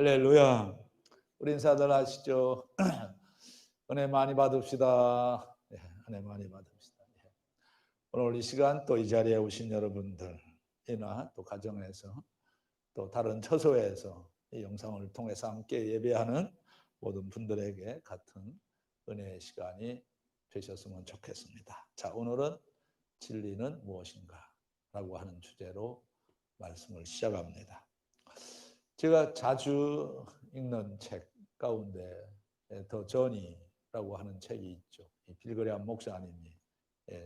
할렐루야. 우리 인사들 하시죠. 은혜 많이 받읍시다. 네, 은혜 많이 받읍시다. 네. 오늘 이 시간 또 이 자리에 오신 여러분들이나 또 가정에서 또 다른 처소에서 이 영상을 통해서 함께 예배하는 모든 분들에게 같은 은혜의 시간이 되셨으면 좋겠습니다. 자, 오늘은 진리는 무엇인가? 라고 하는 주제로 말씀을 시작합니다. 제가 자주 읽는 책 가운데 더 저니라고 하는 책이 있죠. 빌그레암 목사님이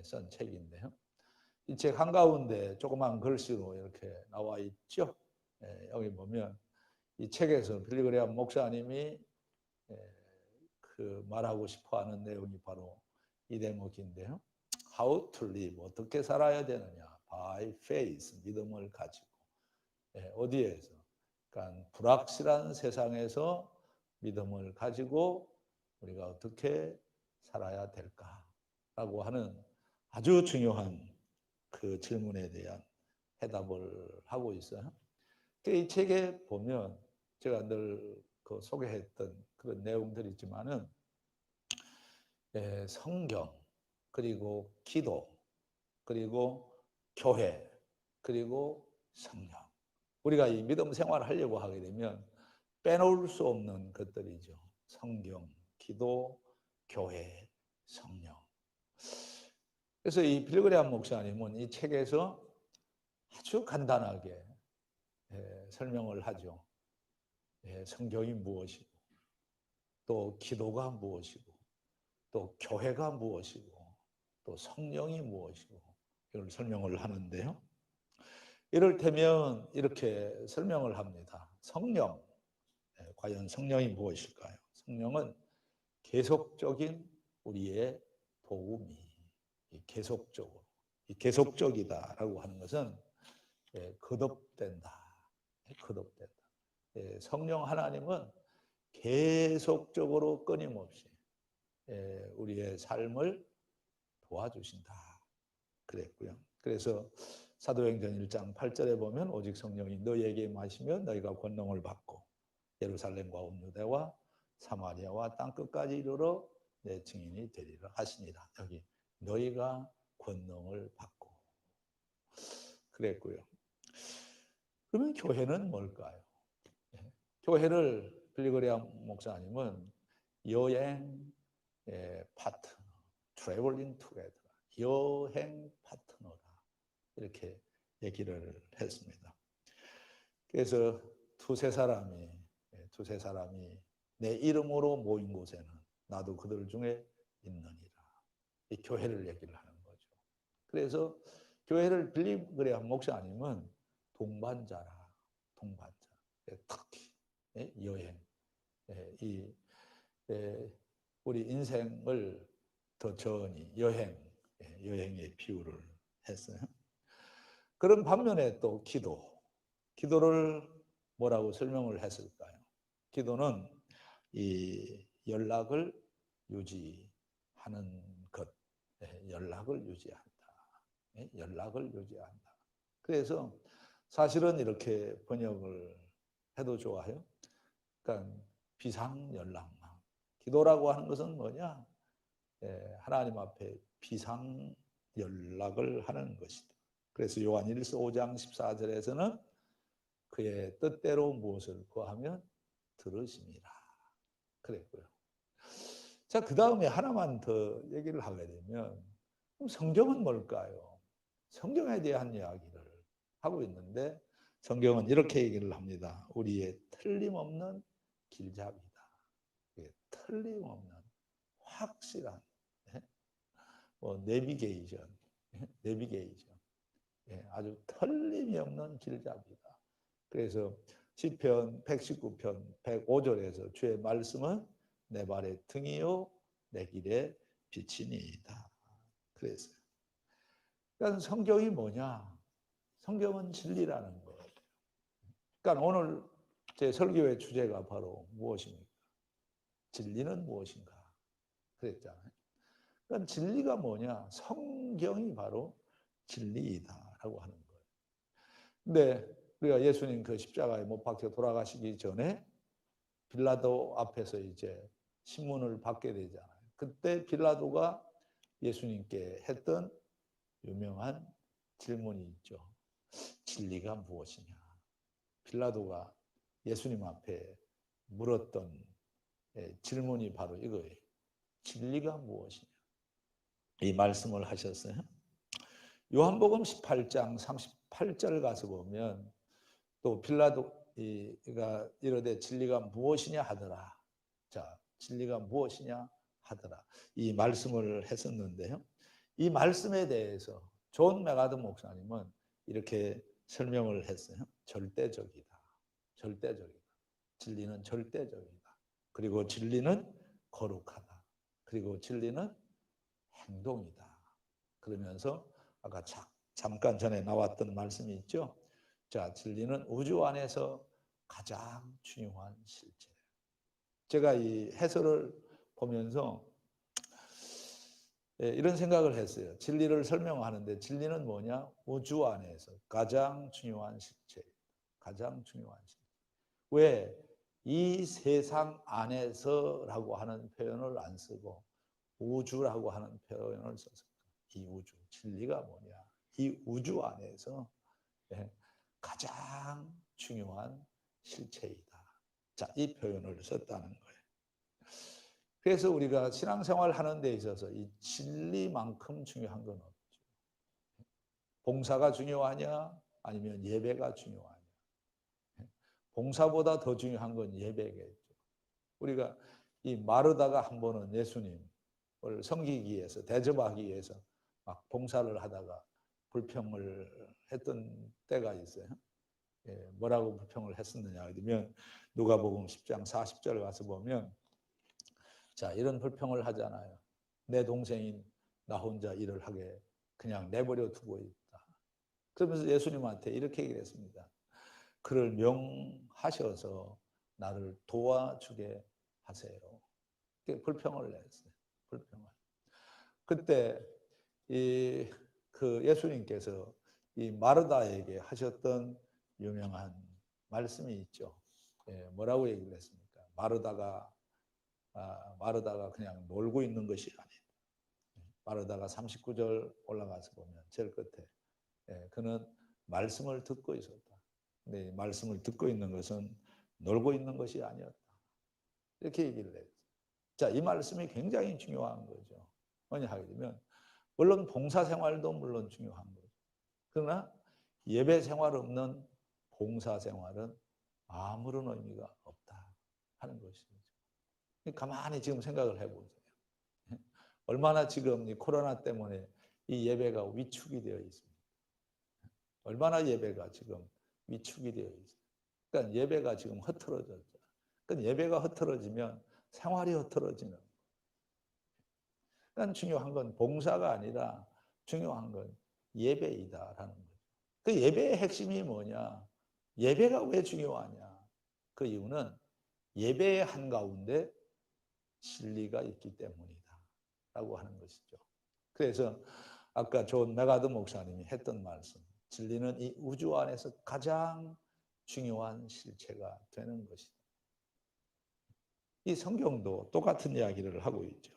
쓴 책인데요. 이 책 한가운데 조그만 글씨로 이렇게 나와 있죠. 여기 보면 이 책에서 빌그레암 목사님이 그 말하고 싶어하는 내용이 바로 이 대목인데요. How to live, 어떻게 살아야 되느냐? By faith, 믿음을 가지고. 어디에서? 그러니까 불확실한 세상에서 믿음을 가지고 우리가 어떻게 살아야 될까라고 하는 아주 중요한 그 질문에 대한 해답을 하고 있어요. 이 책에 보면 제가 늘 그 소개했던 그런 내용들이 있지만은 성경, 그리고 기도, 그리고 교회, 그리고 성령. 우리가 이 믿음 생활을 하려고 하게 되면 빼놓을 수 없는 것들이죠. 성경, 기도, 교회, 성령. 그래서 이 빌그레암 목사님은 이 책에서 아주 간단하게 설명을 하죠. 성경이 무엇이고, 또 기도가 무엇이고, 또 교회가 무엇이고, 또 성령이 무엇이고, 이걸 설명을 하는데요. 이를테면 이렇게 설명을 합니다. 성령, 과연 성령이 무엇일까요? 성령은 계속적인 우리의 도움이 계속적으로, 계속적이다라고 하는 것은 거듭된다. 거듭된다. 성령 하나님은 계속적으로 끊임없이 우리의 삶을 도와주신다. 그랬고요. 그래서 사도행전 1장 8절에 보면 오직 성령이 너희에게 임하시면 너희가 권능을 받고 예루살렘과 온 유대와 사마리아와 땅끝까지 이르러 내 증인이 되리라 하시니라. 여기 너희가 권능을 받고 그랬고요. 그러면 교회는 뭘까요? 교회를 빌그레암 목사님은 여행 파트너, 트래블링 투게더, 여행 파트너라 이렇게 얘기를 했습니다. 그래서 두세 사람이 내 이름으로 모인 곳에는 나도 그들 중에 있느니라. 이 교회를 얘기를 하는 거죠. 그래서 교회를 빌리그레암 목사님은 동반자라. 동반자. 특히 여행. 이 우리 인생을 더 전이 여행의 비유를 했어요. 그런 반면에 또 기도를 뭐라고 설명을 했을까요? 기도는 이 연락을 유지하는 것, 연락을 유지한다. 연락을 유지한다. 그래서 사실은 이렇게 번역을 해도 좋아요. 그러니까 비상연락망. 기도라고 하는 것은 뭐냐? 하나님 앞에 비상연락을 하는 것이다. 그래서 요한일서 5장 14절에서는 그의 뜻대로 무엇을 구하면 들으심이라 그랬고요. 자, 그 다음에 하나만 더 얘기를 하게 되면 성경은 뭘까요? 성경에 대한 이야기를 하고 있는데 성경은 이렇게 얘기를 합니다. 우리의 틀림없는 길잡이다. 틀림없는 확실한 내비게이션, 아주 틀림이 없는 길잡이다. 그래서 시편 119편 105절에서 주의 말씀은 내 발의 등이요 내 길의 빛이니이다. 그랬어요. 그러니까 성경이 뭐냐? 성경은 진리라는 거예요. 그러니까 오늘 제 설교의 주제가 바로 무엇입니까? 진리는 무엇인가? 그랬잖아요. 그러니까 진리가 뭐냐? 성경이 바로 진리이다라고 하는 거예요. 근데 우리가 예수님 그 십자가에 못 박혀 돌아가시기 전에 빌라도 앞에서 이제 신문을 받게 되잖아요. 그때 빌라도가 예수님께 했던 유명한 질문이 있죠. 진리가 무엇이냐? 빌라도가 예수님 앞에 물었던 질문이 바로 이거예요. 진리가 무엇이냐? 이 말씀을 하셨어요. 요한복음 18장 38절 가서 보면 또 빌라도가 이르되 진리가 무엇이냐 하더라. 자, 진리가 무엇이냐 하더라. 이 말씀을 했었는데요. 이 말씀에 대해서 존 맥아더 목사님은 이렇게 설명을 했어요. 절대적이다. 절대적이다. 진리는 절대적이다. 그리고 진리는 거룩하다. 그리고 진리는 행동이다. 그러면서 아까 잠깐 전에 나왔던 말씀이 있죠. 자, 진리는 우주 안에서 가장 중요한 실체. 제가 이 해설을 보면서 이런 생각을 했어요. 진리를 설명하는데 진리는 뭐냐? 우주 안에서 가장 중요한 실체. 가장 중요한 실체. 왜 이 세상 안에서라고 하는 표현을 안 쓰고 우주라고 하는 표현을 써서 이 우주, 진리가 뭐냐? 이 우주 안에서 가장 중요한 실체이다. 자, 이 표현을 썼다는 거예요. 그래서 우리가 신앙생활 하는 데 있어서 이 진리만큼 중요한 건 없죠. 봉사가 중요하냐? 아니면 예배가 중요하냐? 봉사보다 더 중요한 건 예배겠죠. 우리가 이 마르다가 한 번은 예수님을 섬기기 위해서, 대접하기 위해서 막 봉사를 하다가 불평을 했던 때가 있어요. 뭐라고 불평을 했었느냐 그러면 누가복음 10장 40절 가서 보면 자, 이런 불평을 하잖아요. 내 동생인 나 혼자 일을 하게 그냥 내버려 두고 있다. 그러면서 예수님한테 이렇게 얘기를 했습니다. 그를 명하셔서 나를 도와주게 하세요. 불평을 했어요. 불평을. 그때 그 예수님께서 이 마르다에게 하셨던 유명한 말씀이 있죠. 뭐라고 얘기를 했습니까? 마르다가 그냥 놀고 있는 것이 아니다. 마르다가 39절 올라가서 보면 제일 끝에 그는 말씀을 듣고 있었다. 근데 말씀을 듣고 있는 것은 놀고 있는 것이 아니었다. 이렇게 얘기를 해요. 자, 이 말씀이 굉장히 중요한 거죠. 뭐냐 하게 되면 물론 봉사생활도 물론 중요한 거죠. 그러나 예배 생활 없는 봉사생활은 아무런 의미가 없다 하는 것이죠. 가만히 지금 생각을 해보세요. 얼마나 지금 이 코로나 때문에 이 예배가 위축이 되어 있습니다. 얼마나 예배가 지금 위축이 되어 있어요. 그러니까 예배가 지금 흐트러졌죠. 그러니까 예배가 흐트러지면 생활이 흐트러지는. 그러니까 중요한 건 봉사가 아니라 중요한 건 예배이다라는 거죠. 그 예배의 핵심이 뭐냐? 예배가 왜 중요하냐? 그 이유는 예배의 한가운데 진리가 있기 때문이다 라고 하는 것이죠. 그래서 아까 존 맥아더 목사님이 했던 말씀, 진리는 이 우주 안에서 가장 중요한 실체가 되는 것이다. 이 성경도 똑같은 이야기를 하고 있죠.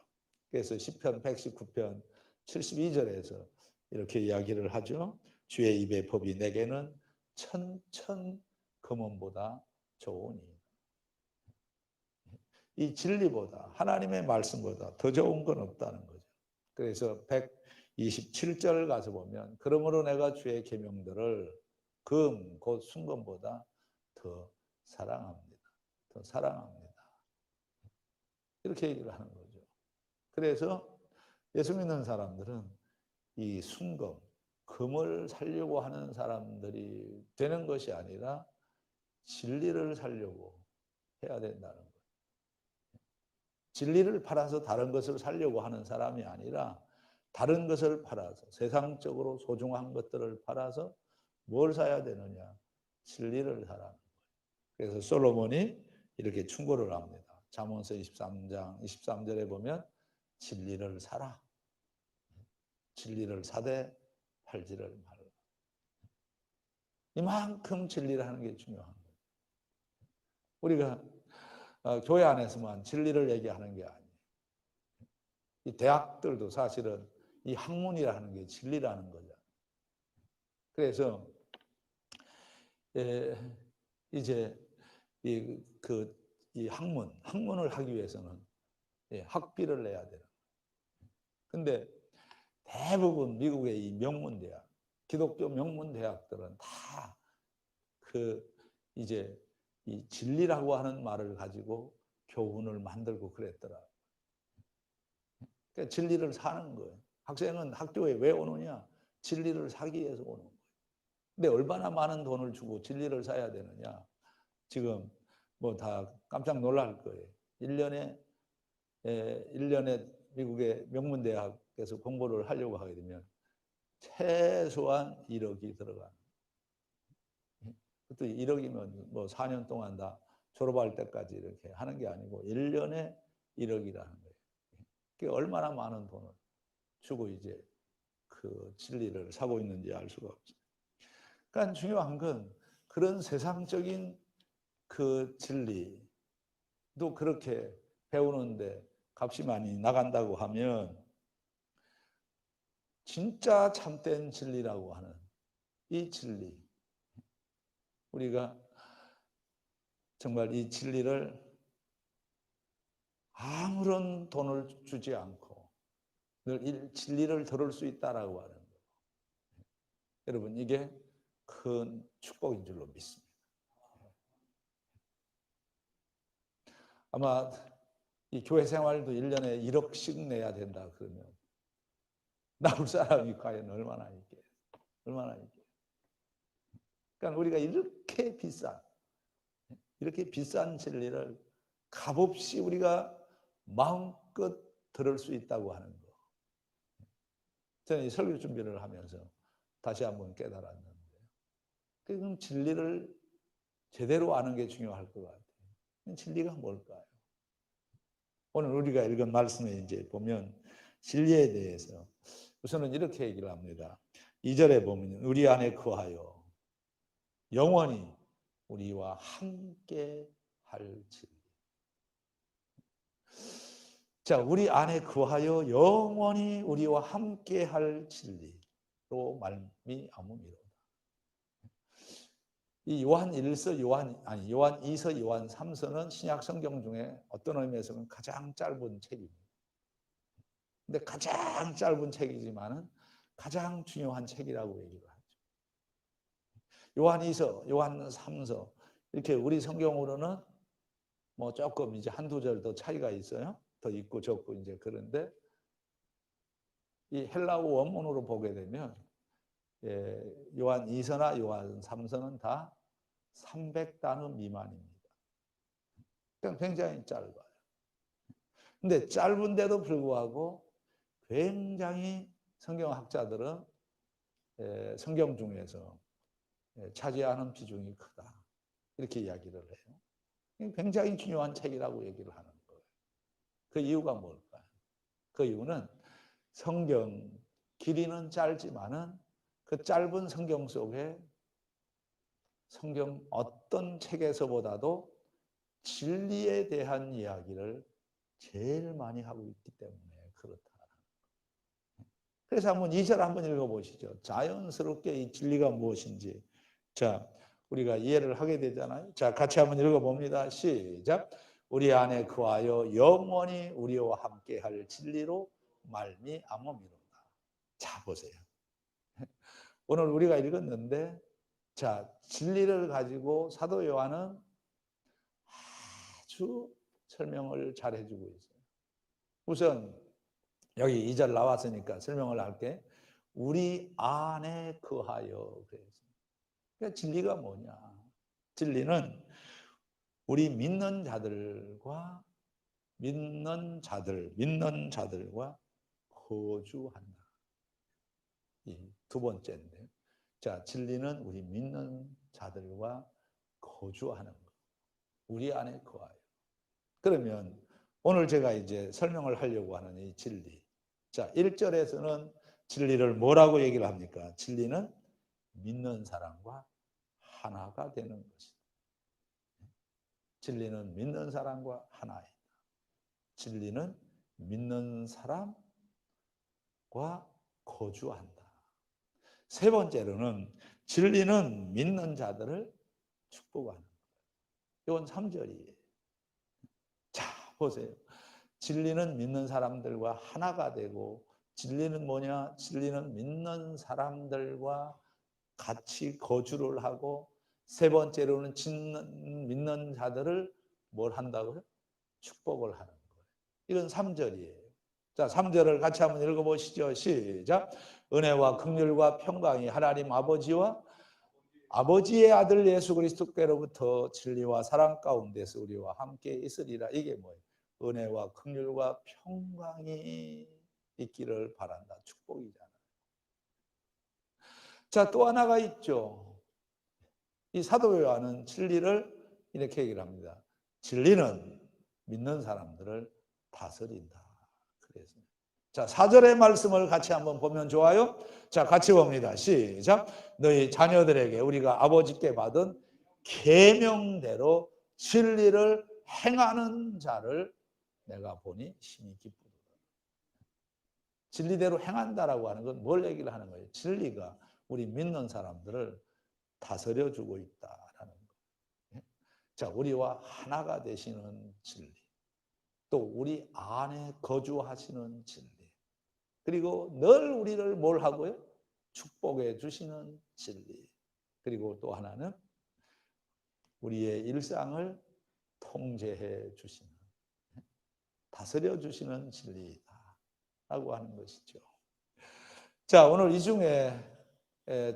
그래서 시편 119편 72절에서 이렇게 이야기를 하죠. 주의 입의 법이 내게는 천천 금원보다 좋으니. 이 진리보다 하나님의 말씀보다 더 좋은 건 없다는 거죠. 그래서 127절 가서 보면 그러므로 내가 주의 계명들을 금 곧 순금보다 더 사랑합니다. 더 사랑합니다. 이렇게 얘기를 하는 거죠. 그래서 예수 믿는 사람들은 이 순금, 금을 살려고 하는 사람들이 되는 것이 아니라 진리를 살려고 해야 된다는 거예요. 진리를 팔아서 다른 것을 살려고 하는 사람이 아니라 다른 것을 팔아서 세상적으로 소중한 것들을 팔아서 뭘 사야 되느냐? 진리를 사라는 거예요. 그래서 솔로몬이 이렇게 충고를 합니다. 잠언서 23장 23절에 보면 진리를 사라. 진리를 사되 팔지를 말라. 이만큼 진리를 하는 게 중요한 거예요. 우리가 교회 안에서만 진리를 얘기하는 게 아니에요. 이 대학들도 사실은 이 학문이라는 게 진리라는 거죠. 그래서 이제 이 학문을 하기 위해서는 학비를 내야 되는 거예요. 근데 대부분 미국의 이 명문대학, 기독교 명문대학들은 다 이제 이 진리라고 하는 말을 가지고 교훈을 만들고 그랬더라고요. 그러니까 진리를 사는 거예요. 학생은 학교에 왜 오느냐? 진리를 사기 위해서 오는 거예요. 근데 얼마나 많은 돈을 주고 진리를 사야 되느냐? 지금 뭐 다 깜짝 놀랄 거예요. 1년에 미국의 명문대학에서 공부를 하려고 하게 되면 최소한 1억이 들어가는. 또 1억이면 뭐 4년 동안 다 졸업할 때까지 이렇게 하는 게 아니고 1년에 1억이라는 거예요. 그게 얼마나 많은 돈을 주고 이제 그 진리를 사고 있는지 알 수가 없어요. 그러니까 중요한 건 그런 세상적인 그 진리도 그렇게 배우는데 값이 많이 나간다고 하면 진짜 참된 진리라고 하는 이 진리, 우리가 정말 이 진리를 아무런 돈을 주지 않고 늘 진리를 들을 수 있다라고 하는 거예요. 여러분, 이게 큰 축복인 줄로 믿습니다. 아마 이 교회 생활도 1년에 1억씩 내야 된다 그러면 나올 사람이 과연 얼마나 있게, 얼마나 있게. 그러니까 우리가 이렇게 비싼 진리를 값없이 우리가 마음껏 들을 수 있다고 하는 거. 저는 이 설교 준비를 하면서 다시 한번 깨달았는데, 그럼 진리를 제대로 아는 게 중요할 것 같아요. 진리가 뭘까요? 오늘 우리가 읽은 말씀에 이제 보면 진리에 대해서 우선은 이렇게 얘기를 합니다. 2절에 보면 우리 안에 거하여 영원히 우리와 함께 할 진리. 자, 우리 안에 거하여 영원히 우리와 함께 할 진리로 말미암음이로다. 이 요한 1서, 요한 2서, 요한 3서는 신약 성경 중에 어떤 의미에서는 가장 짧은 책입니다. 근데 가장 짧은 책이지만은 가장 중요한 책이라고 얘기를 하죠. 요한 2서, 요한 3서 이렇게 우리 성경으로는 뭐 조금 이제 한두 절 더 차이가 있어요. 더 있고 적고 이제 그런데 이 헬라어 원문으로 보게 되면 요한 2서나 요한 3서는 다 300단어 미만입니다. 그냥 굉장히 짧아요. 근데 짧은데도 불구하고 굉장히 성경학자들은 성경 중에서 차지하는 비중이 크다. 이렇게 이야기를 해요. 굉장히 중요한 책이라고 얘기를 하는 거예요. 그 이유가 뭘까요? 그 이유는 성경 길이는 짧지만은 그 짧은 성경 속에 성경 어떤 책에서보다도 진리에 대한 이야기를 제일 많이 하고 있기 때문에 그렇다. 그래서 한번 2절 한번 읽어보시죠. 자연스럽게 이 진리가 무엇인지. 자, 우리가 이해를 하게 되잖아요. 자, 같이 한번 읽어봅니다. 시작. 우리 안에 거하여 영원히 우리와 함께 할 진리로 말미암음이로다. 자, 보세요. 오늘 우리가 읽었는데, 자, 진리를 가지고 사도 요한은 아주 설명을 잘 해주고 있어요. 우선 여기 2절 나왔으니까 설명을 할게. 우리 안에 거하여. 그러니까 진리가 뭐냐? 진리는 우리 믿는 자들과 거주한다. 이 두 번째인데, 자, 진리는 우리 믿는 자들과 거주하는 것. 우리 안에 거하여. 그러면 오늘 제가 이제 설명을 하려고 하는 이 진리. 자, 1절에서는 진리를 뭐라고 얘기를 합니까? 진리는 믿는 사람과 하나가 되는 것이다. 진리는 믿는 사람과 하나이다. 진리는 믿는 사람과 거주한다. 세 번째로는 진리는 믿는 자들을 축복하는 거예요. 이건 3절이에요. 자, 보세요. 진리는 믿는 사람들과 하나가 되고, 진리는 뭐냐? 진리는 믿는 사람들과 같이 거주를 하고, 세 번째로는 믿는 자들을 뭘 한다고요? 축복을 하는 거예요. 이건 3절이에요. 자, 3절을 같이 한번 읽어보시죠. 시작. 은혜와 긍휼과 평강이 하나님 아버지와 아버지의 아들 예수 그리스도께로부터 진리와 사랑 가운데서 우리와 함께 있으리라. 이게 뭐예요? 은혜와 긍휼과 평강이 있기를 바란다. 축복이잖아요. 자, 또 하나가 있죠. 이 사도 요한은 진리를 이렇게 얘기를 합니다. 진리는 믿는 사람들을 다스린다. 그래서 자, 4절의 말씀을 같이 한번 보면 좋아요. 자, 같이 봅니다. 시작. 너희 자녀들에게 우리가 아버지께 받은 계명대로 진리를 행하는 자를 내가 보니 심히 기쁘다. 진리대로 행한다라고 하는 건 뭘 얘기를 하는 거예요? 진리가 우리 믿는 사람들을 다스려주고 있다라는 거예요. 자, 우리와 하나가 되시는 진리, 또 우리 안에 거주하시는 진리, 그리고 늘 우리를 뭘 하고요? 축복해 주시는 진리. 그리고 또 하나는 우리의 일상을 통제해 주시는, 다스려 주시는 진리다라고 하는 것이죠. 자, 오늘 이 중에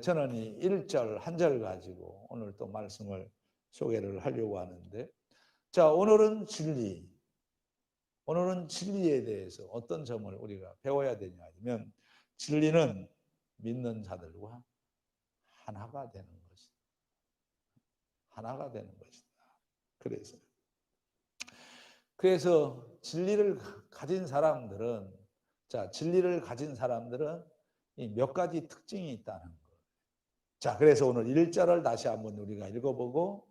저는 이 1절, 한 절 가지고 오늘 또 말씀을 소개를 하려고 하는데, 자, 오늘은 진리에 대해서 어떤 점을 우리가 배워야 되냐 하면, 진리는 믿는 자들과 하나가 되는 것이다. 하나가 되는 것이다. 그래서 진리를 가진 사람들은, 자, 진리를 가진 사람들은 이 몇 가지 특징이 있다는 거예요. 자, 그래서 오늘 1절을 다시 한번 우리가 읽어보고,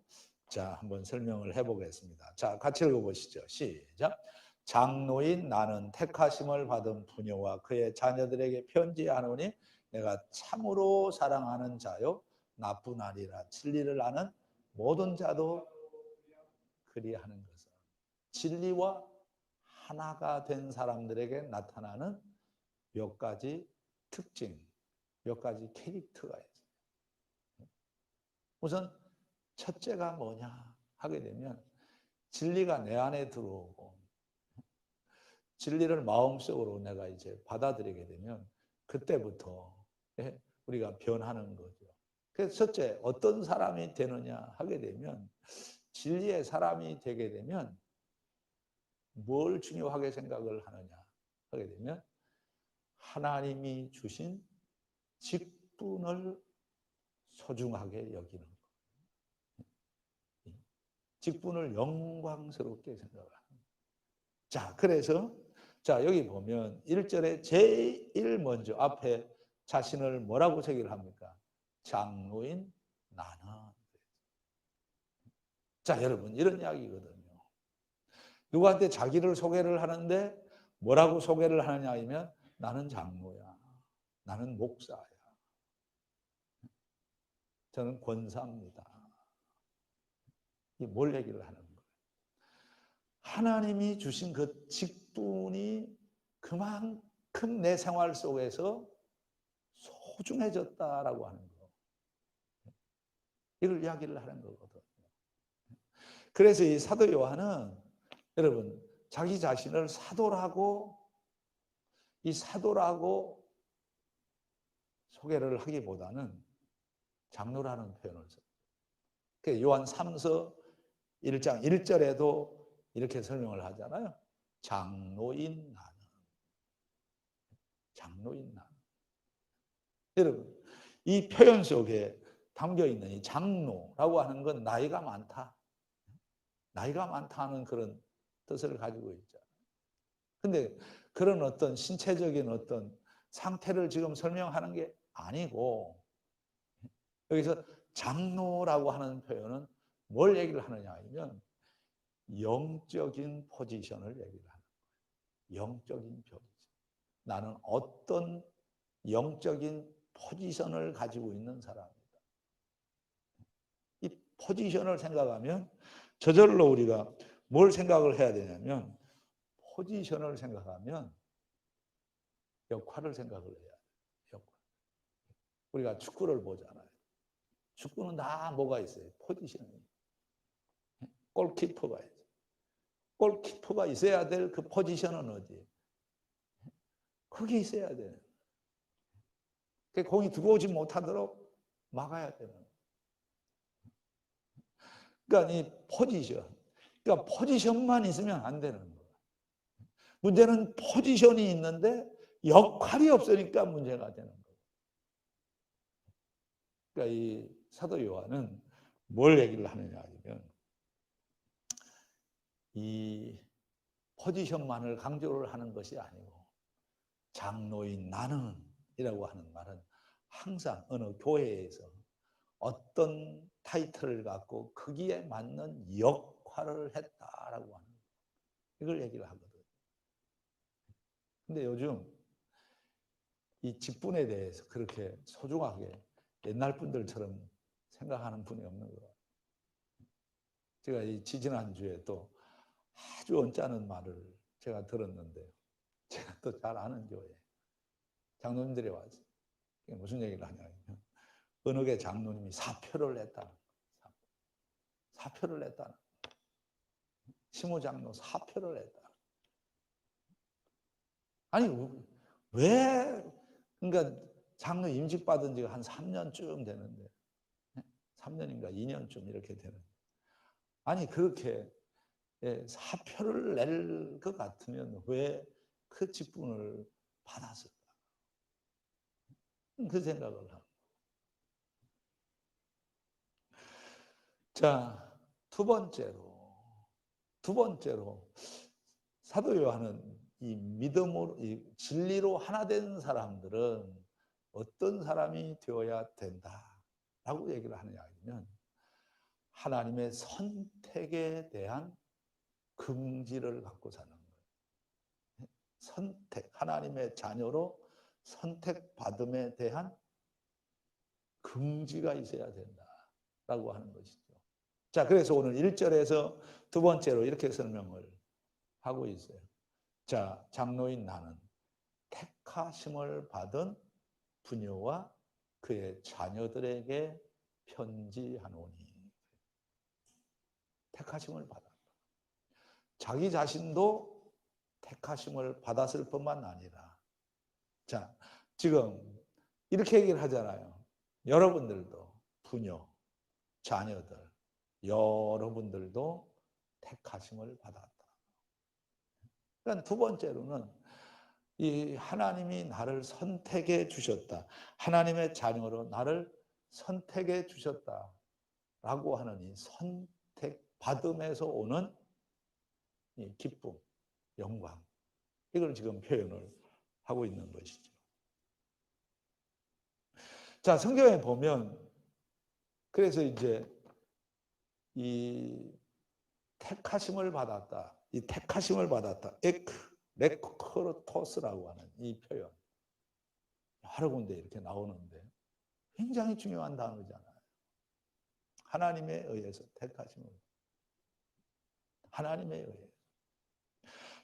자, 한번 설명을 해보겠습니다. 자, 같이 읽어보시죠. 시작. 장로인 나는 택하심을 받은 부녀와 그의 자녀들에게 편지하노니 내가 참으로 사랑하는 자요 나쁜 아니라 진리를 아는 모든 자도 그리하는 것은, 진리와 하나가 된 사람들에게 나타나는 몇 가지 특징, 몇 가지 캐릭터가 있어요. 우선 첫째가 뭐냐 하게 되면, 진리가 내 안에 들어오고 진리를 마음속으로 내가 이제 받아들이게 되면 그때부터 우리가 변하는 거죠. 그래서 첫째, 어떤 사람이 되느냐 하게 되면, 진리의 사람이 되게 되면 뭘 중요하게 생각을 하느냐 하게 되면, 하나님이 주신 직분을 소중하게 여기는 거예요. 직분을 영광스럽게 생각을 합니다. 자, 그래서 자, 여기 보면 1절에 제일 먼저 앞에 자신을 뭐라고 소개를 합니까? 장로인 나는. 자, 여러분, 이런 이야기거든요. 누구한테 자기를 소개를 하는데 뭐라고 소개를 하느냐 하면, 나는 장로야, 나는 목사야, 저는 권사입니다. 이게 뭘 얘기를 하는 거예요? 하나님이 주신 그 직분이 그만큼 내 생활 속에서 소중해졌다라고 하는 거, 이걸 이야기를 하는 거거든요. 그래서 이 사도 요한은 여러분, 자기 자신을 사도라고 소개를 하기보다는 장로라는 표현을 써요. 요한 3서 1장 1절에도 이렇게 설명을 하잖아요. 장로인 나는. 장로인 나는. 여러분, 이 표현 속에 담겨있는 이 장로라고 하는 건 나이가 많다. 나이가 많다는 그런 뜻을 가지고 있잖아요. 근데 그런 어떤 신체적인 어떤 상태를 지금 설명하는 게 아니고, 여기서 장로라고 하는 표현은 뭘 얘기를 하느냐 하면, 영적인 포지션을 얘기를 하는 거예요. 영적인 포지션. 나는 어떤 영적인 포지션을 가지고 있는 사람이다. 이 포지션을 생각하면 저절로 우리가 뭘 생각을 해야 되냐면 포지션을 생각하면 역할을 생각을 해야 돼요. 역할. 우리가 축구를 보잖아요. 축구는 다 뭐가 있어요? 포지션이. 골키퍼가 있어요. 골키퍼가 있어야 될 그 포지션은 어디? 거기 있어야 돼요. 그 공이 들어오지 못하도록 막아야 되는 거예요. 그러니까 이 포지션. 그러니까 포지션만 있으면 안 되는 거예요. 문제는 포지션이 있는데 역할이 없으니까 문제가 되는 거예요. 그러니까 이 사도 요한은 뭘 얘기를 하느냐 하면 이 포지션만을 강조를 하는 것이 아니고 장로인 나는 이라고 하는 말은 항상 어느 교회에서 어떤 타이틀을 갖고 거기에 맞는 역할을 했다라고 하는 이걸 얘기를 하거든요. 근데 요즘 이 직분에 대해서 그렇게 소중하게 옛날 분들처럼 생각하는 분이 없는 거예요. 제가 이 지지난주에 또 아주 언짢은 말을 제가 들었는데 제가 또 잘 아는 교회 장로님들이 와서 무슨 얘기를 하냐면 어느 게 장로님이 사표를 냈다는 거예요. 사표를 냈다는 거예요. 시무장로 사표를 냈다. 아니 왜 그러니까 장로 임직 받은 지가 한 3년쯤 되는데 3년인가 2년쯤 이렇게 되는데 아니 그렇게 사표를 낼 것 같으면 왜 그 직분을 받았을까? 그 생각을 하고. 자, 두 번째로 사도 요한은 이 믿음으로 이 진리로 하나 된 사람들은 어떤 사람이 되어야 된다라고 얘기를 하느냐 하면 하나님의 선택에 대한 긍지를 갖고 사는 거예요. 선택, 하나님의 자녀로 선택받음에 대한 긍지가 있어야 된다라고 하는 것이죠. 자, 그래서 오늘 1절에서 두 번째로 이렇게 설명을 하고 있어요. 자, 장로인 나는 택하심을 받은 부녀와 그의 자녀들에게 편지하노니. 택하심을 받았다. 자기 자신도 택하심을 받았을 뿐만 아니라 자, 지금 이렇게 얘기를 하잖아요. 여러분들도 부녀, 자녀들, 여러분들도 택하심을 받았다. 그러니까 두 번째로는 이 하나님이 나를 선택해 주셨다. 하나님의 자녀로 나를 선택해 주셨다라고 하는 이 선택받음에서 오는 이 기쁨, 영광. 이걸 지금 표현을 하고 있는 것이죠. 자, 성경에 보면 그래서 이제 이 택하심을 받았다. 이 택하심을 받았다. 레크로토스라고 하는 이 표현. 여러 군데 이렇게 나오는데 굉장히 중요한 단어잖아요. 하나님에 의해서 택하심을. 하나님에 의해서.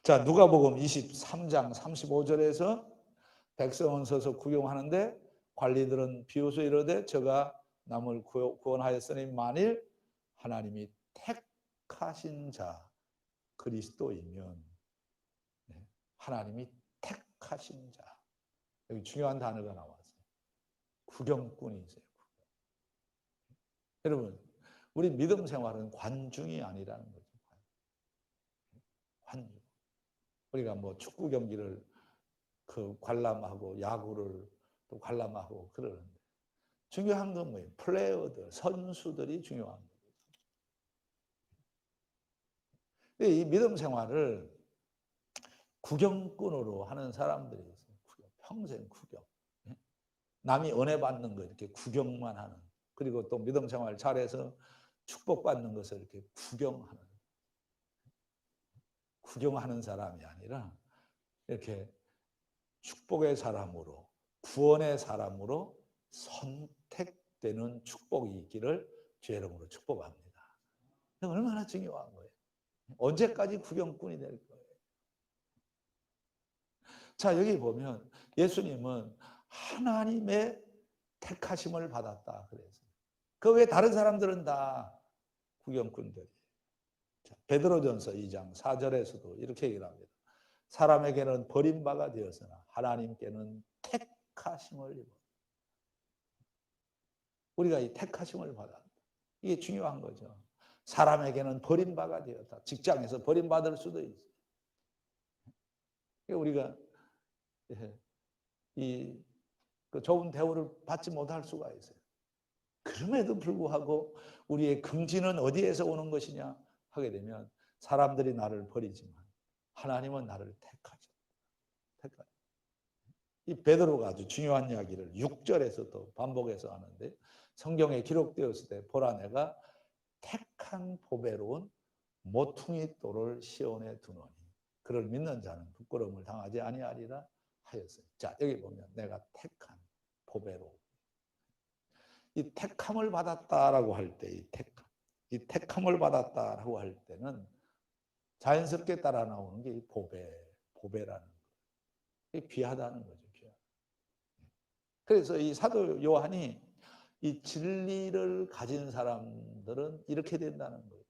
자, 누가복음 23장 35절에서 백성은 서서 구경하는데 관리들은 비웃어 이르되 저가 남을 구원하였으니 만일 하나님이 택하신 자 그리스도이면 하나님이 택하신 자. 여기 중요한 단어가 나왔어요. 구경꾼이세요. 여러분, 우리 믿음 생활은 관중이 아니라는 거죠. 관중. 우리가 뭐 축구 경기를 관람하고 야구를 또 관람하고 그러는데 중요한 건 뭐예요? 플레이어들, 선수들이 중요한 거예요. 이 믿음 생활을 구경꾼으로 하는 사람들이 있어요. 평생 구경. 남이 은혜 받는 거 이렇게 구경만 하는. 그리고 또 믿음 생활 잘해서 축복받는 것을 이렇게 구경하는. 구경하는 사람이 아니라 이렇게 축복의 사람으로, 구원의 사람으로 선택되는 축복이 있기를 주의 이름으로 축복합니다. 얼마나 중요한 거예요. 언제까지 구경꾼이 될 거예요. 자, 여기 보면 예수님은 하나님의 택하심을 받았다 그래서 그 외에 다른 사람들은 다 구경꾼들이에요. 베드로전서 2장 4절에서도 이렇게 얘기를 합니다. 사람에게는 버림바가 되었으나 하나님께는 택하심을 입어. 우리가 이 택하심을 받았다. 이게 중요한 거죠. 사람에게는 버림바가 되었다. 직장에서 버림받을 수도 있어요. 우리가 이 좋은 대우를 받지 못할 수가 있어요. 그럼에도 불구하고 우리의 긍지는 어디에서 오는 것이냐 하게 되면 사람들이 나를 버리지만 하나님은 나를 택하죠. 이 베드로가 아주 중요한 이야기를 6절에서도 반복해서 하는데 성경에 기록되었을 때 보라 내가 택한 보배로운 모퉁이 돌을 시온에 두노니 그를 믿는 자는 부끄러움을 당하지 아니하리라 하였어요. 자, 여기 보면 내가 택한 보배로 이 택함을 받았다라고 할 때 이 택함을 받았다라고 할 때는 자연스럽게 따라 나오는 게 이 보배라는 거. 이게 귀하다는 거죠. 귀하다. 그래서 이 사도 요한이 이 진리를 가진 사람들은 이렇게 된다는 거예요.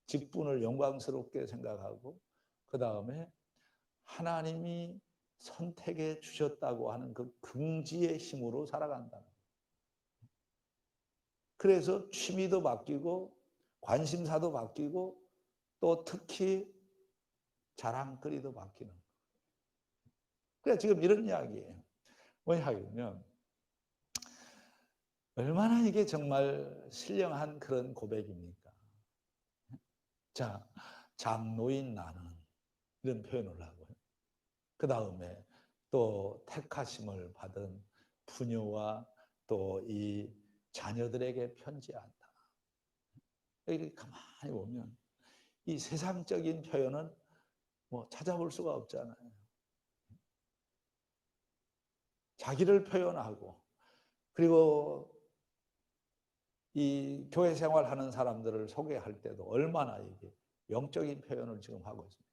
직분을 영광스럽게 생각하고 그 다음에 하나님이 선택해 주셨다고 하는 그 긍지의 힘으로 살아간다는 거예요. 그래서 취미도 바뀌고 관심사도 바뀌고 또 특히 자랑거리도 바뀌는 거예요. 그래서 지금 이런 이야기예요. 뭐냐면 얼마나 이게 정말 신령한 그런 고백입니까? 자, 장로인 나는 이런 표현을 하고요. 그 다음에 또 택하심을 받은 부녀와 또 이 자녀들에게 편지한다. 이렇게 가만히 보면 이 세상적인 표현은 뭐 찾아볼 수가 없잖아요. 자기를 표현하고 그리고 이 교회 생활하는 사람들을 소개할 때도 얼마나 이게 영적인 표현을 지금 하고 있습니다.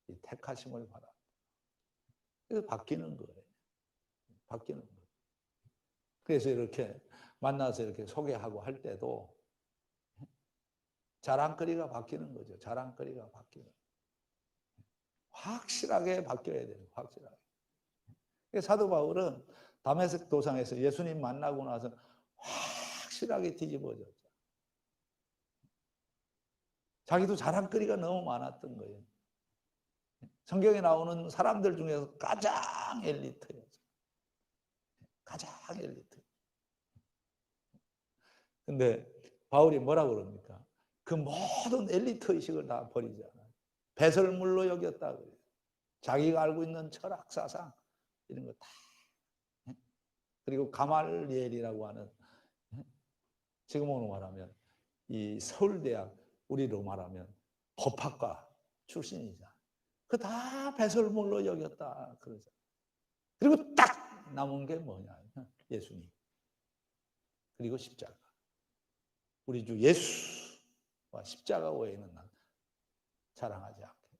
이 택하심을 받아. 그래서 바뀌는 거예요. 바뀌는 거예요. 그래서 이렇게 만나서 이렇게 소개하고 할 때도 자랑거리가 바뀌는 거죠. 자랑거리가 바뀌는. 확실하게 바뀌어야 돼요. 확실하게. 사도 바울은 다메섹 도상에서 예수님 만나고 나서 확실하게 뒤집어졌죠. 자기도 자랑거리가 너무 많았던 거예요. 성경에 나오는 사람들 중에서 가장 엘리트였죠. 가장 엘리트. 근데 바울이 뭐라고 그럽니까? 그 모든 엘리트 의식을 다 버리잖아요. 배설물로 여겼다 그래요. 자기가 알고 있는 철학 사상 이런 거 다. 그리고 가말리엘이라고 하는 지금으로 말하면 이 서울대학 우리로 말하면 법학과 출신이잖아. 그 다 배설물로 여겼다 그러죠. 그리고 딱 남은 게 뭐냐? 예수님. 그리고 십자가. 우리 주 예수와 십자가 외에는 난 자랑하지 않겠다.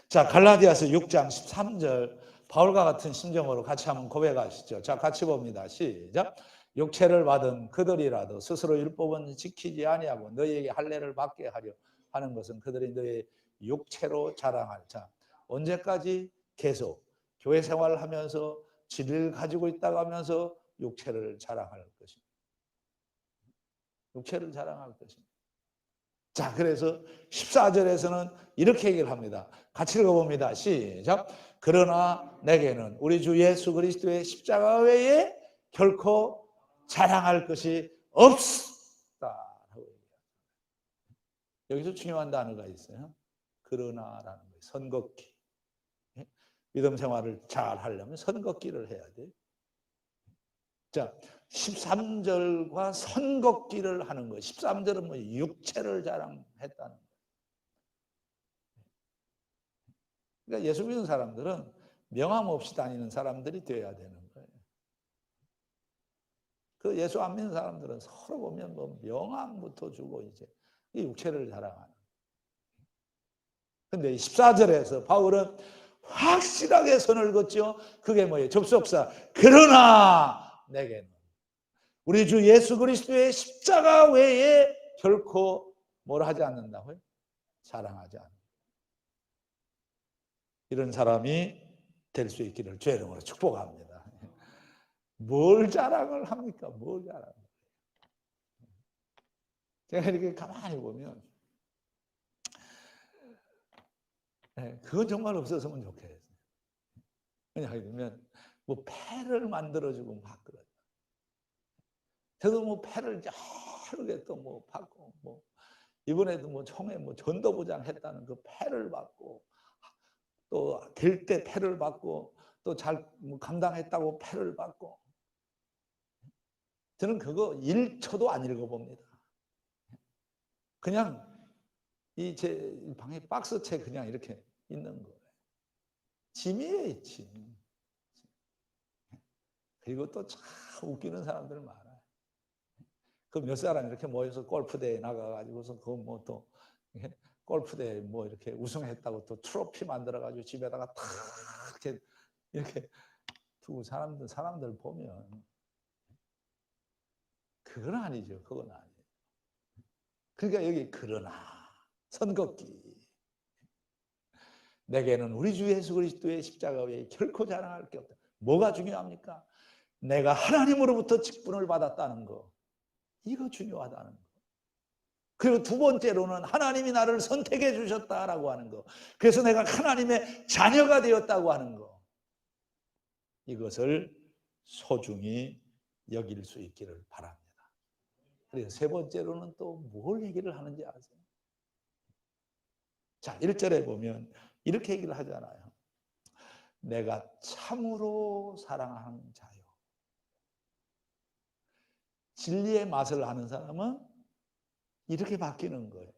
자, 갈라디아서 6장 13절 바울과 같은 심정으로 같이 한번 고백하시죠. 자, 같이 봅니다. 시작. 육체를 받은 그들이라도 스스로 율법은 지키지 아니하고 너희에게 할례를 받게 하려 하는 것은 그들이 너희 육체로 자랑할. 자, 언제까지 계속 교회 생활을 하면서 진리를 가지고 있다고 하면서 육체를 자랑할 것입니다. 육체를 자랑할 것입니다. 자, 그래서 14절에서는 이렇게 얘기를 합니다. 같이 읽어봅니다. 시작. 그러나 내게는 우리 주 예수 그리스도의 십자가 외에 결코 자랑할 것이 없다. 여기서 중요한 단어가 있어요. 그러나라는 거예요. 선걷기. 믿음 생활을 잘 하려면 선걷기를 해야 돼요. 자, 13절과 선걷기를 하는 거예요. 13절은 뭐 육체를 자랑했다는 거예요. 그러니까 예수 믿는 사람들은 명함 없이 다니는 사람들이 되어야 되는 거예요. 그 예수 안 믿는 사람들은 서로 보면 뭐 명함부터 주고 이제 이 육체를 자랑하는. 근데 14절에서 바울은 확실하게 선을 긋죠. 그게 뭐예요? 접속사. 그러나 내게는 우리 주 예수 그리스도의 십자가 외에 결코 뭘 하지 않는다고요? 자랑하지 않는다. 이런 사람이 될 수 있기를 주의 이름으로 축복합니다. 뭘 자랑을 합니까? 뭘 자랑을. 제가 이렇게 가만히 보면 그건 정말 없었으면 좋겠어요. 왜냐하면 뭐 패를 만들어주고 막 그러죠. 저도 뭐 패를 여러 개 또 뭐 받고 뭐 이번에도 뭐 총회 뭐 전도부장 했다는 그 패를 받고 또 될 때 패를 받고 또 잘 뭐 감당했다고 패를 받고 저는 그거 1초도 안 읽어봅니다. 그냥 이 제 방에 박스채 그냥 이렇게 있는 거예요. 짐이에요, 짐. 그리고 또 참 웃기는 사람들 많아요. 그 몇 사람 이렇게 모여서 골프대회 나가가지고서 그 뭐 또 골프대회 뭐 이렇게 우승했다고 또 트로피 만들어가지고 집에다가 탁 이렇게 두고 사람들 보면 그건 아니죠. 그건 아니에요. 그러니까 여기 그러나 선긋기 내게는 우리 주 예수 그리스도의 십자가 외에 결코 자랑할 게 없다. 뭐가 중요합니까? 내가 하나님으로부터 직분을 받았다는 거. 이거 중요하다는 거. 그리고 두 번째로는 하나님이 나를 선택해 주셨다라고 하는 거. 그래서 내가 하나님의 자녀가 되었다고 하는 거. 이것을 소중히 여길 수 있기를 바랍니다. 그래서 세 번째로는 또 뭘 얘기를 하는지 아세요? 자, 1절에 보면 이렇게 얘기를 하잖아요. 내가 참으로 사랑하는 자요. 진리의 맛을 아는 사람은 이렇게 바뀌는 거예요.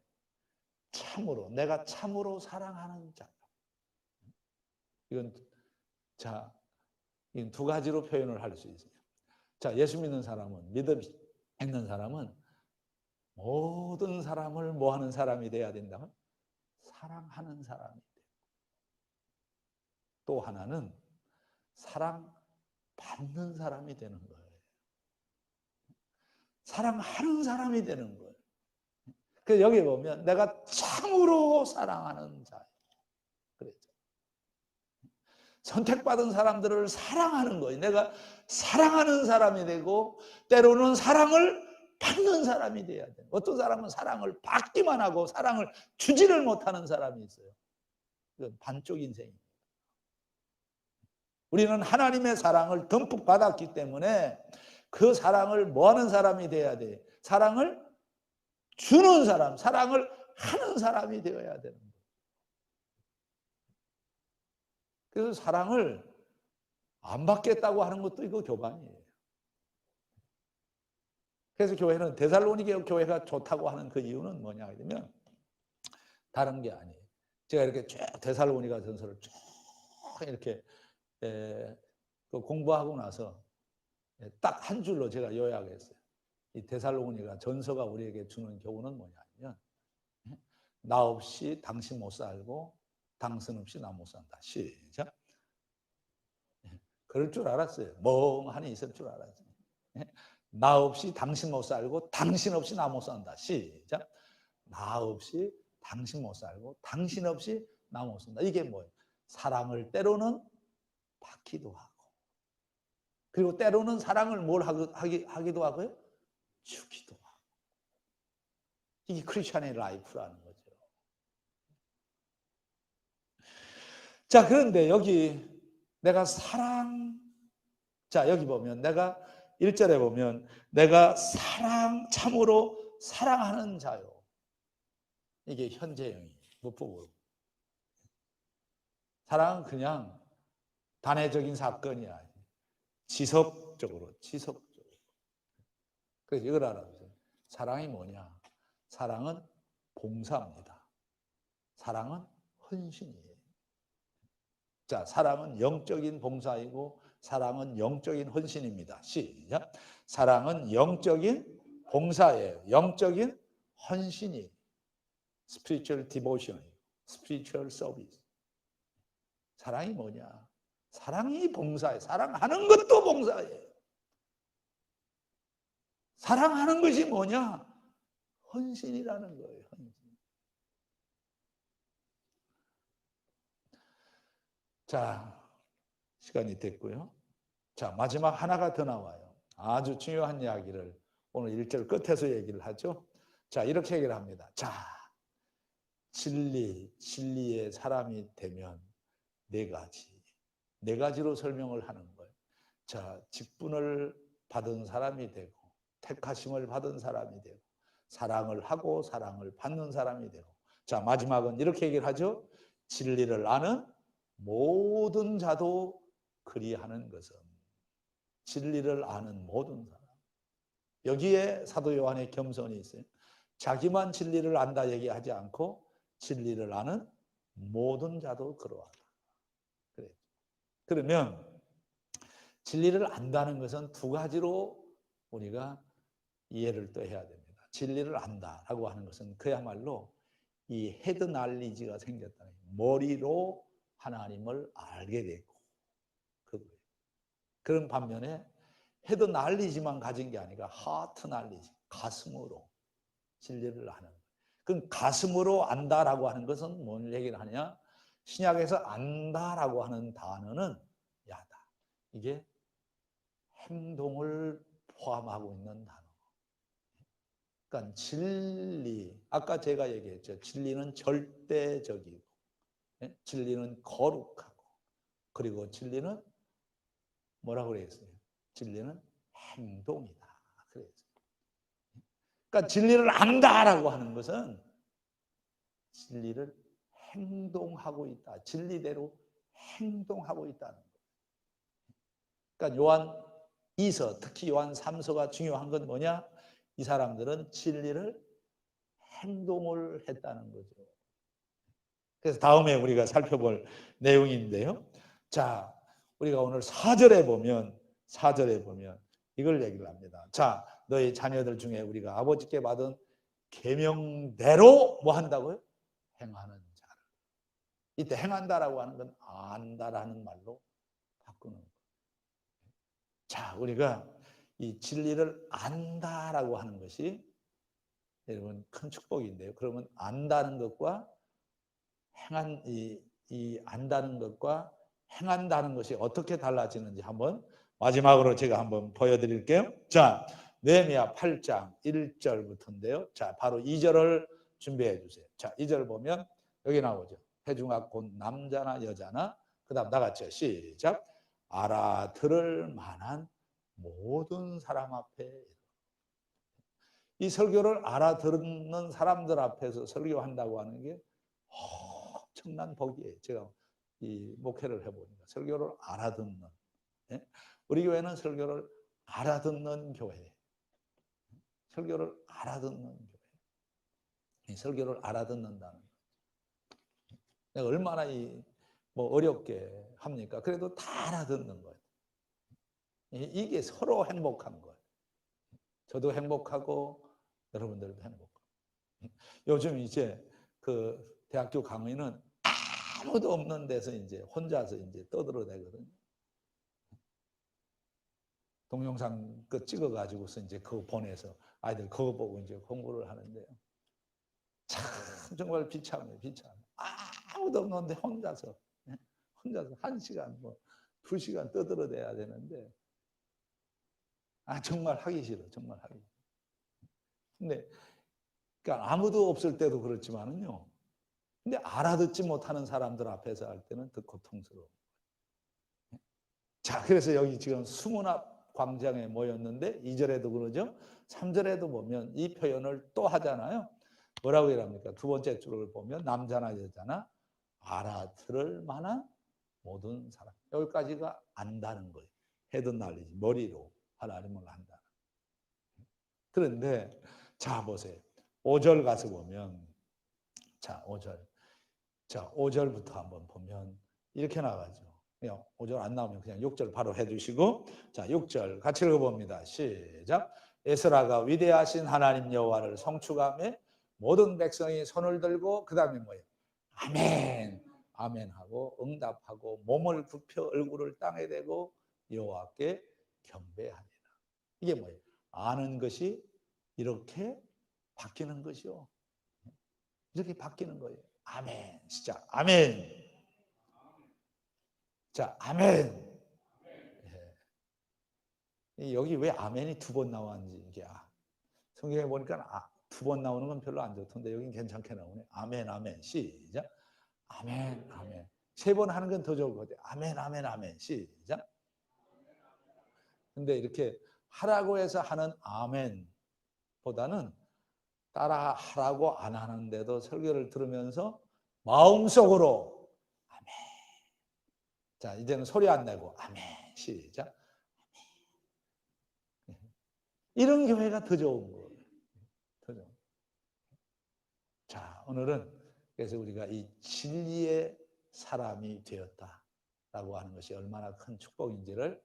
참으로, 내가 참으로 사랑하는 자요. 이건 두 가지로 표현을 할 수 있어요. 자, 예수 믿는 사람은, 믿음 있는 사람은 모든 사람을 뭐 하는 사람이 돼야 된다? 사랑하는 사람이 돼요. 또 하나는 사랑받는 사람이 되는 거예요. 사랑하는 사람이 되는 거예요. 그래서 여기 보면 내가 참으로 사랑하는 자예요. 그랬죠. 선택받은 사람들을 사랑하는 거예요. 내가 사랑하는 사람이 되고 때로는 사랑을 받는 사람이 돼야 돼요. 어떤 사람은 사랑을 받기만 하고 사랑을 주지를 못하는 사람이 있어요. 이건 반쪽 인생입니다. 우리는 하나님의 사랑을 듬뿍 받았기 때문에 그 사랑을 뭐하는 사람이 돼야 돼? 사랑을 주는 사람, 사랑을 하는 사람이 되어야 되는 거예요. 그래서 사랑을 안 받겠다고 하는 것도 이거 교반이에요. 그래서 교회는 데살로니게 교회가 좋다고 하는 그 이유는 뭐냐 하면 다른 게 아니에요. 제가 이렇게 쭉 데살로니가 전서를 쭉 이렇게 공부하고 나서 딱 한 줄로 제가 요약했어요. 이 데살로니가 전서가 우리에게 주는 교훈은 뭐냐면 나 없이 당신 못 살고 당신 없이 나 못 산다. 시작. 그럴 줄 알았어요. 멍하니 있을 줄 알았어요. 나 없이 당신 못 살고 당신 없이 나 못 산다. 시작. 나 없이 당신 못 살고 당신 없이 나 못 산다. 이게 뭐예요? 사랑을 때로는 받기도 하고 그리고 때로는 사랑을 뭘 하기도 하고요? 주기도 하고. 이게 크리스찬의 라이프라는 거죠. 자, 그런데 여기 내가 자, 여기 보면 내가 1절에 보면 내가 참으로 사랑하는 자요. 이게 현재형이에요. 무법으로. 사랑은 그냥 단회적인 사건이 아니에요. 지속적으로. 그래서 이걸 알아보세요. 사랑이 뭐냐? 사랑은 봉사입니다. 사랑은 헌신이에요. 자, 사랑은 영적인 봉사이고 사랑은 영적인 헌신입니다. 시작. 사랑은 영적인 봉사예요. 영적인 헌신이 spiritual devotion, spiritual service. 사랑이 뭐냐? 사랑이 봉사예요. 사랑하는 것도 봉사예요. 사랑하는 것이 뭐냐? 헌신이라는 거예요. 헌신. 자, 시간이 됐고요. 자, 마지막 하나가 더 나와요. 아주 중요한 이야기를 오늘 1절 끝에서 얘기를 하죠. 자, 이렇게 얘기를 합니다. 자, 진리의 사람이 되면 네 가지로 설명을 하는 거예요. 자, 직분을 받은 사람이 되고 택하심을 받은 사람이 되고 사랑을 하고 사랑을 받는 사람이 되고 자, 마지막은 이렇게 얘기를 하죠. 진리를 아는 모든 자도 그리하는 것은 진리를 아는 모든 사람. 여기에 사도 요한의 겸손이 있어요. 자기만 진리를 안다 얘기하지 않고 진리를 아는 모든 자도 그러하다. 그래. 그러면 진리를 안다는 것은 두 가지로 우리가 이해를 또 해야 됩니다. 진리를 안다라고 하는 것은 그야말로 이 헤드 날리지가 생겼다. 머리로 하나님을 알게 되고 그거예요. 그런 반면에 헤드 날리지만 가진 게 아니라 하트 날리지, 가슴으로 진리를 아는 거예요. 그럼 가슴으로 안다라고 하는 것은 뭔 얘기를 하냐? 신약에서 안다라고 하는 단어는 야다. 이게 행동을 포함하고 있는 단어. 그러니까 진리, 아까 제가 얘기했죠. 진리는 절대적이고, 진리는 거룩하고, 그리고 진리는 뭐라고 그랬어요? 진리는 행동이다. 그랬어요. 그러니까 진리를 안다라고 하는 것은 진리를 행동하고 있다. 진리대로 행동하고 있다는 거예요. 그러니까 요한 2서, 특히 요한 3서가 중요한 건 뭐냐? 이 사람들은 진리를 행동을 했다는 거죠. 그래서 다음에 우리가 살펴볼 내용인데요. 자, 우리가 오늘 4절에 보면 이걸 얘기를 합니다. 자, 너희 자녀들 중에 우리가 아버지께 받은 계명대로 뭐 한다고요? 행하는 자를. 이때 행한다라고 하는 건 안다라는 말로 바꾸는 거예요. 자, 우리가 이 진리를 안다라고 하는 것이 여러분 큰 축복인데요. 그러면 안다는 것과 이 안다는 것과 행한다는 것이 어떻게 달라지는지 한번 마지막으로 제가 한번 보여드릴게요. 자, 느헤미야 8장 1절부터인데요. 자, 바로 2절을 준비해 주세요. 자, 2절 보면 여기 나오죠. 회중아 곧 남자나 여자나 그 다음 나같이 시작. 알아들을 만한 모든 사람 앞에 이 설교를 알아듣는 사람들 앞에서 설교한다고 하는 게 엄청난 복이에요. 제가 이 목회를 해보니까 설교를 알아듣는, 예? 우리 교회는 설교를 알아듣는 교회, 설교를 알아듣는 교회, 이 설교를 알아듣는다는 거. 내가 얼마나 뭐 어렵게 합니까? 그래도 다 알아듣는 거예요. 이게 서로 행복한 거예요. 저도 행복하고 여러분들도 행복하고. 요즘 이제 그 대학교 강의는 아무도 없는 데서 이제 혼자서 이제 떠들어대거든요. 동영상 그 찍어가지고서 이제 그거 보내서 아이들 그거 보고 이제 공부를 하는데요. 참 정말 비참해요, 비참해. 아무도 없는데 혼자서 1시간 뭐 2시간 떠들어대야 되는데 정말 하기 싫어, 정말 하기 싫어. 근데 그러니까 아무도 없을 때도 그렇지만은요. 근데 알아듣지 못하는 사람들 앞에서 할 때는 더 고통스러워. 자, 그래서 여기 지금 수문 앞 광장에 모였는데 2절에도 그러죠. 3절에도 보면 이 표현을 또 하잖아요. 뭐라고 얘기합니까? 두 번째 줄을 보면 남자나 여자나 알아들을 만한 모든 사람. 여기까지가 안다는 거예요. 헤드 날리지, 머리로 하나님을 안다. 그런데 자, 보세요. 5절 가서 보면 자, 5절. 자, 5절부터 한번 보면 이렇게 나가죠. 그냥 5절 안 나오면 그냥 6절 바로 해주시고, 자 6절 같이 읽어봅니다. 시작. 에스라가 위대하신 하나님 여호와를 성축하며 모든 백성이 손을 들고 그 다음에 뭐예요? 아멘, 아멘 하고 응답하고 몸을 굽혀 얼굴을 땅에 대고 여호와께 경배하니라. 이게 뭐예요? 아는 것이 이렇게 바뀌는 것이요. 이렇게 바뀌는 거예요. 아멘. 시작. 아멘. 자, 아멘. 예. 여기 왜 아멘이 2번 나왔는지 이게 성경에 보니까 2번 나오는 건 별로 안 좋던데 여긴 괜찮게 나오네. 아멘, 아멘. 시작. 아멘, 아멘. 3번 하는 건 더 좋을 것 같아요. 아멘, 아멘, 아멘. 시작. 근데 이렇게 하라고 해서 하는 아멘보다는 따라 하라고 안 하는데도 설교를 들으면서 마음속으로 아멘. 자, 이제는 소리 안 내고 아멘. 시작. 아멘. 이런 교회가 더 좋은 거예요. 더 좋은. 자, 오늘은 그래서 우리가 이 진리의 사람이 되었다라고 하는 것이 얼마나 큰 축복인지를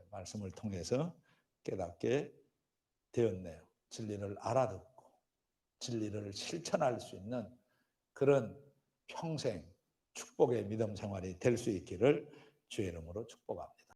말씀을 통해서 깨닫게 되었네요. 진리를 알아듣고 진리를 실천할 수 있는 그런 평생 축복의 믿음 생활이 될 수 있기를 주의 이름으로 축복합니다.